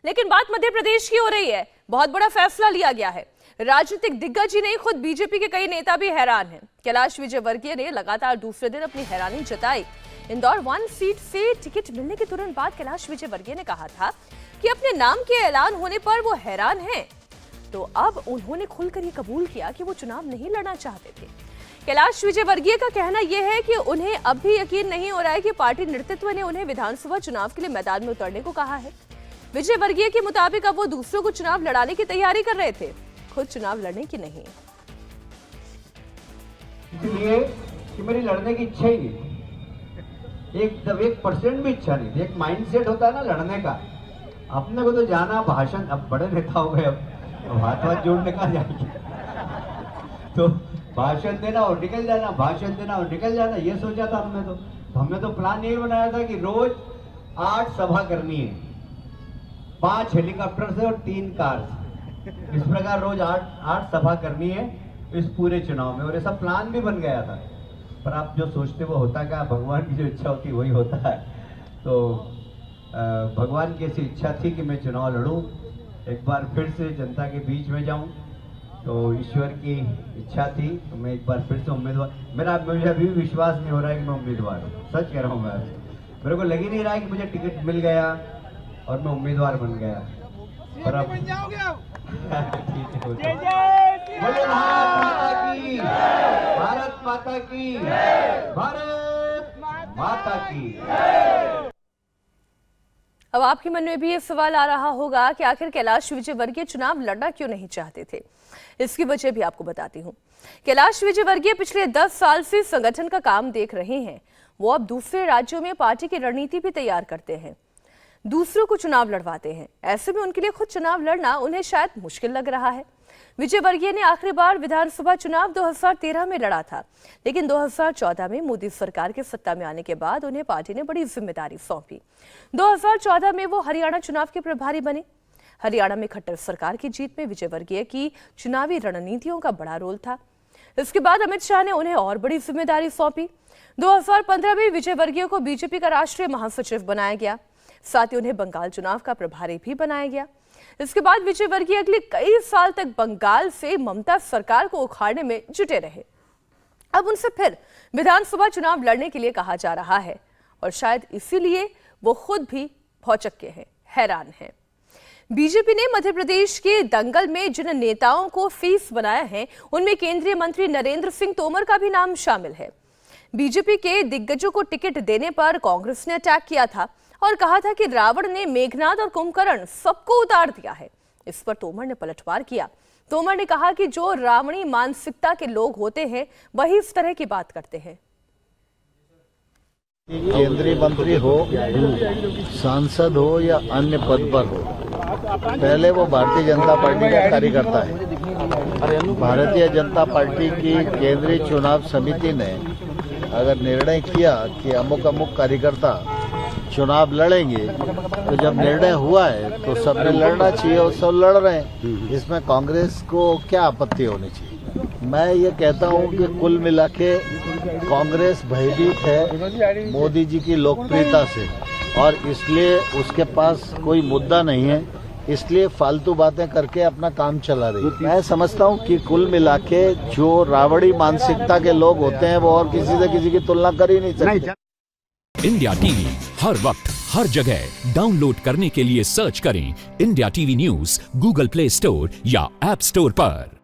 लेकिन बात मध्य प्रदेश की हो रही है। बहुत बड़ा फैसला लिया गया है। राजनीतिक दिग्गज ही नहीं, खुद बीजेपी के कई नेता भी हैरान हैं। कैलाश विजयवर्गीय ने लगातार दूसरे दिन अपनी हैरानी जताई। इंदौर 1 सीट से टिकट मिलने के तुरंत बाद कैलाश विजयवर्गीय ने कहा था कि अपने नाम के ऐलान होने पर वो हैरान हैं। तो अब उन्होंने खुलकर ये कबूल किया कि वो चुनाव नहीं लड़ना चाहते थे। कैलाश विजयवर्गीय का कहना यह है कि उन्हें अब भी यकीन नहीं हो रहा है कि पार्टी नेतृत्व ने उन्हें विधानसभा चुनाव के लिए मैदान में उतरने को कहा है। विजयवर्गीय के मुताबिक अब वो दूसरों को चुनाव लड़ाने की तैयारी कर रहे थे, खुद चुनाव लड़ने की नहीं। इसलिए कि मेरी लड़ने की इच्छा ही नहीं, 1% भी इच्छा नहीं। एक माइंडसेट होता है ना लड़ने का। अपने को तो जाना भाषण, अब बड़े नेता हो गए, अब हाथ जोड़ने का जाएंगे तो भाषण देना और निकल जाना, भाषण देना और निकल जाना, ये सोचा था हमने। तो हमने तो प्लान यही बनाया था कि रोज 8 सभा करनी है, 5 हेलीकॉप्टर से और 3 कार से। इस प्रकार रोज 8 सभा करनी है इस पूरे चुनाव में, और ऐसा प्लान भी बन गया था। पर आप जो सोचते वो होता क्या, भगवान की जो इच्छा होती है वही होता है। तो भगवान की ऐसी इच्छा थी कि मैं चुनाव लड़ूं, एक बार फिर से जनता के बीच में जाऊं। तो ईश्वर की इच्छा थी, तो मैं एक बार फिर से उम्मीदवार। मुझे अभी भी विश्वास नहीं हो रहा है कि मैं उम्मीदवार हूँ। सच कह रहा हूँ मैं। मेरे को लग ही नहीं रहा है कि मुझे टिकट मिल गया और मैं उम्मीदवार बन गया। पर अब बोले भारत माता की, भारत माता की। अब आपके मन में भी ये सवाल आ रहा होगा कि आखिर कैलाश विजयवर्गीय चुनाव लड़ना क्यों नहीं चाहते थे। इसकी वजह भी आपको बताती हूँ। कैलाश विजयवर्गीय पिछले 10 साल से संगठन का काम देख रहे हैं। वो अब दूसरे राज्यों में पार्टी की रणनीति भी तैयार करते हैं, दूसरों को चुनाव लड़वाते हैं। ऐसे में उनके लिए खुद चुनाव लड़ना उन्हें शायद मुश्किल लग रहा है। विजयवर्गीय ने आखिरी बार विधानसभा चुनाव 2013 में लड़ा था, लेकिन 2014 में मोदी सरकार के सत्ता में आने के बाद उन्हें पार्टी ने बड़ी जिम्मेदारी सौंपी। 2014 में वो हरियाणा चुनाव के प्रभारी बने। हरियाणा में खट्टर सरकार की जीत में विजयवर्गीय की चुनावी रणनीतियों का बड़ा रोल था। इसके बाद अमित शाह ने उन्हें और बड़ी जिम्मेदारी सौंपी। 2015 में विजयवर्गीय को बीजेपी का राष्ट्रीय महासचिव बनाया गया, साथ ही उन्हें बंगाल चुनाव का प्रभारी भी बनाया गया। इसके बाद विजयवर्गीय अगले कई साल तक बंगाल से ममता सरकार को उखाड़ने में जुटे रहे। अब उनसे फिर विधानसभा चुनाव लड़ने के लिए कहा जा रहा है, और शायद इसीलिए वो खुद भी भौचक्के हैं, हैरान हैं। बीजेपी ने मध्य प्रदेश के दंगल में जिन नेताओं को फेस बनाया है, उनमें केंद्रीय मंत्री नरेंद्र सिंह तोमर का भी नाम शामिल है। बीजेपी के दिग्गजों को टिकट देने पर कांग्रेस ने अटैक किया था और कहा था कि रावण ने मेघनाद और कुंभकर्ण सबको उतार दिया है। इस पर तोमर ने पलटवार किया। तोमर ने कहा कि जो रावणी मानसिकता के लोग होते हैं वही इस तरह की बात करते हैं। केंद्रीय मंत्री हो, सांसद हो या अन्य पद पर हो, पहले वो भारतीय जनता पार्टी का कार्यकर्ता है। भारतीय जनता पार्टी की केंद्रीय चुनाव समिति ने अगर निर्णय किया कि अमुक अमुक कार्यकर्ता चुनाव लड़ेंगे, तो जब निर्णय हुआ है तो सबने लड़ना चाहिए और सब लड़ रहे हैं। इसमें कांग्रेस को क्या आपत्ति होनी चाहिए। मैं ये कहता हूँ कि कुल मिला के कांग्रेस भयभीत है मोदी जी की लोकप्रियता से, और इसलिए उसके पास कोई मुद्दा नहीं है, इसलिए फालतू बातें करके अपना काम चला रही है। मैं समझता हूँ कि कुल मिला के जो रावड़ी मानसिकता के लोग होते हैं वो और किसी की तुलना कर ही नहीं सकते। इंडिया टीवी हर वक्त हर जगह डाउनलोड करने के लिए सर्च करें India TV news Google play store या ऐप स्टोर पर।